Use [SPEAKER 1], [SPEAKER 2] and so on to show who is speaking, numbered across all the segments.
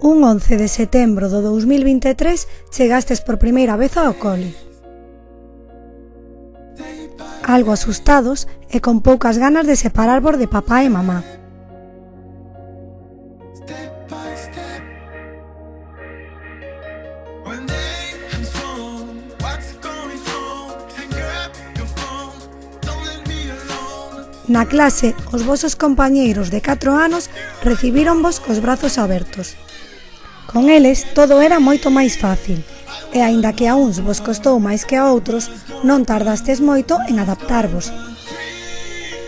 [SPEAKER 1] Un 11 de setembro do 2023 chegastes por primeira vez ao cole. Algo asustados e con poucas ganas de separarvos de papá e mamá. Na clase, os vosos compañeiros de 4 anos recibíronvos cos brazos abertos. Con eles todo era moito máis fácil, e aínda que a uns vos costou máis que a outros, non tardastes moito en adaptarvos.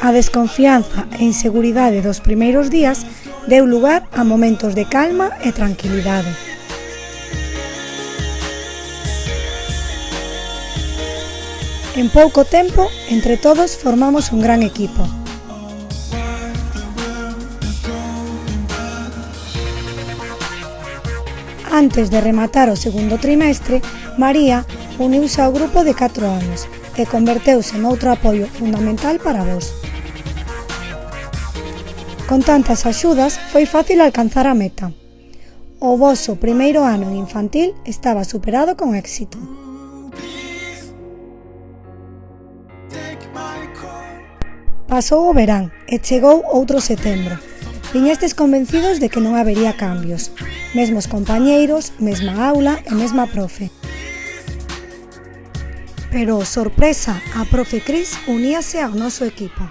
[SPEAKER 1] A desconfianza e inseguridade dos primeiros días deu lugar a momentos de calma e tranquilidade. En pouco tempo, entre todos formamos un gran equipo. Antes de rematar o segundo trimestre, María uniuse ao grupo de 4 anos e converteuse noutro apoio fundamental para vós. Con tantas axudas, foi fácil alcanzar a meta. O voso primeiro ano en infantil estaba superado con éxito. Pasou o verán e chegou outro setembro. Viñestes convencidos de que non habería cambios. Mesmos compañeiros, mesma aula e mesma profe. Pero, sorpresa, a profe Cris uníase ao noso equipo.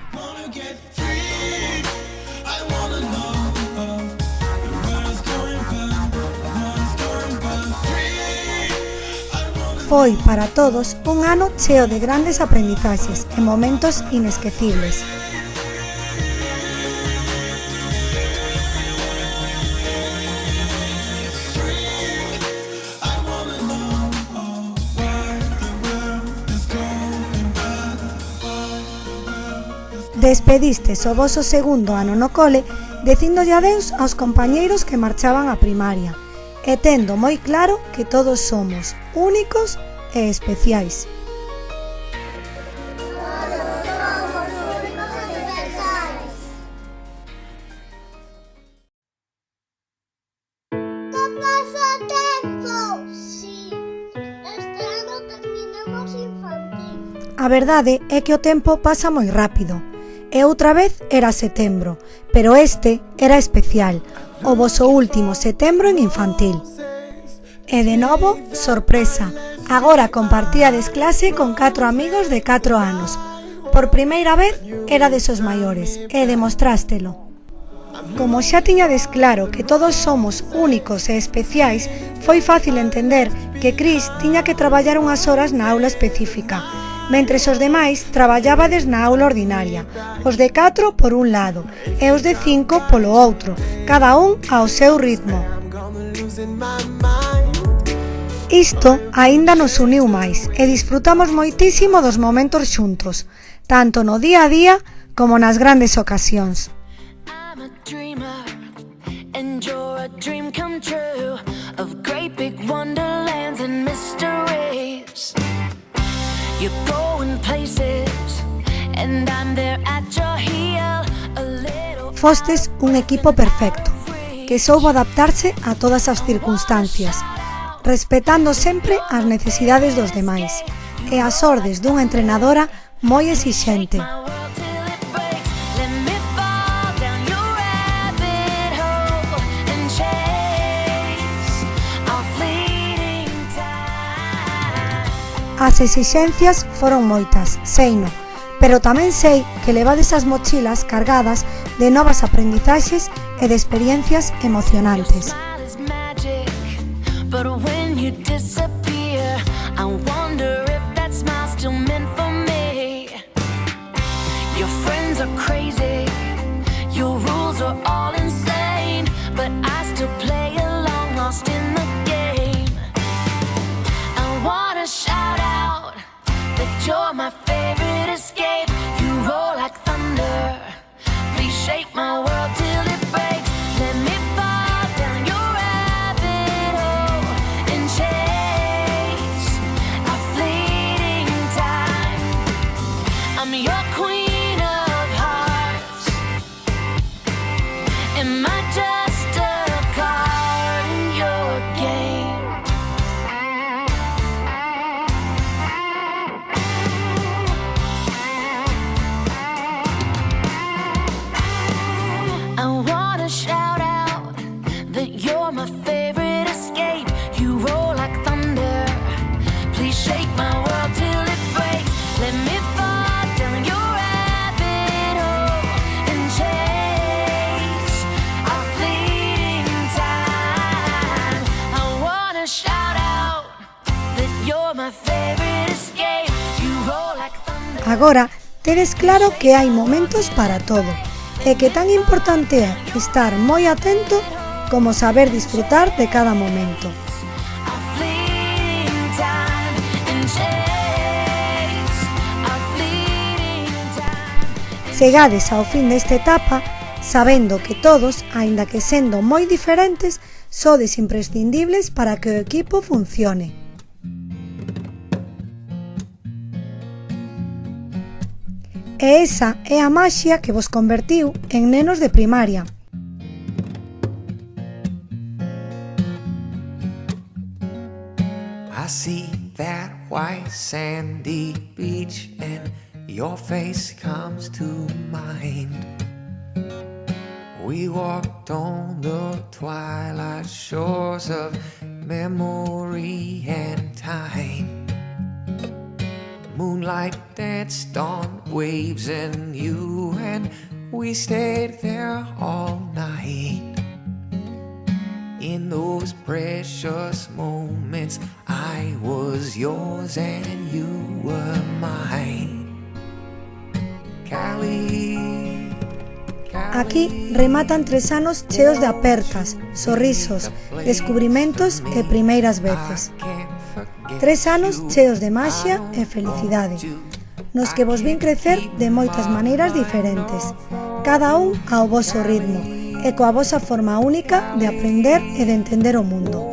[SPEAKER 1] Foi, para todos, un ano cheo de grandes aprendizaxes e momentos inesquecibles. Despedistes o voso segundo ano no cole dicíndolle adeus aos compañeiros que marchaban á primaria e tendo moi claro que todos somos únicos e especiais. A verdade é que o tempo pasa moi rápido. E outra vez era setembro, pero este era especial, o voso último setembro en infantil. E de novo, sorpresa, agora compartíades clase con 4 amigos de 4 anos. Por primeira vez erades os maiores e demostrástelo. Como xa tiñades claro que todos somos únicos e especiais, foi fácil entender que Cris tiña que traballar unhas horas na aula específica, mentres os demais traballábades na aula ordinaria, os de 4 por un lado e os de 5 polo outro, cada un ao seu ritmo. Isto aínda nos uniu máis e disfrutamos moitísimo dos momentos xuntos, tanto no día a día como nas grandes ocasións. Fostes un equipo perfecto, que soubo adaptarse a todas as circunstancias, respetando sempre as necesidades dos demais, e as ordes dunha entrenadora moi exixente. As exixencias foron moitas, seino, pero tamén sei que levades as mochilas cargadas de novas aprendizaxes e de experiencias emocionantes.
[SPEAKER 2] You're my favorite escape. You roll like thunder. Please shake my world till it breaks. Let me fall down your rabbit hole and chase a escape. You roll like thunder.
[SPEAKER 1] Agora, tedes claro que hai momentos para todo e que tan importante é estar moi atento como saber disfrutar de cada momento.
[SPEAKER 2] A fleeting time and chase. A fleeting time.
[SPEAKER 1] Chegades ao fin desta etapa sabendo que todos, aínda que sendo moi diferentes, sodes imprescindibles para que o equipo funcione. E esa é a maxia que vos convertiu en nenos de primaria.
[SPEAKER 3] I see that white sandy beach and your face comes to mind. We walked on the twilight shores of memory and time. Moonlight danced on waves and you and we stayed there all night. In those precious moments I was yours and you were mine. Cali.
[SPEAKER 1] Aquí rematan 3 anos cheos de apertas, sorrisos, descubrimentos e primeiras veces. 3 anos cheos de maxia e felicidade, nos que vos vin crecer de moitas maneiras diferentes, cada un ao voso ritmo e coa vosa forma única de aprender e de entender o mundo.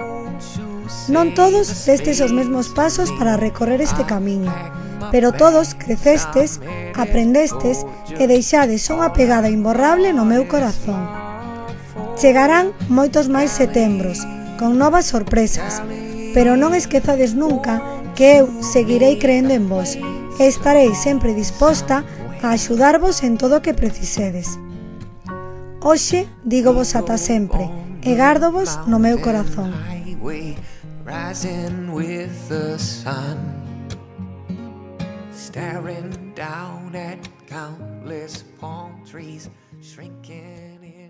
[SPEAKER 1] Non todos destes os mesmos pasos para recorrer este camiño, pero todos crecestes, aprendestes e deixades unha pegada imborrable no meu corazón. Chegarán moitos máis setembros, con novas sorpresas, pero non esquezades nunca que eu seguirei creendo en vos e estarei sempre disposta a axudarvos en todo o que precisedes. Hoxe dígovos ata sempre e gárdovos no meu corazón.
[SPEAKER 3] Rising with the sun, staring down at countless palm trees, shrinking in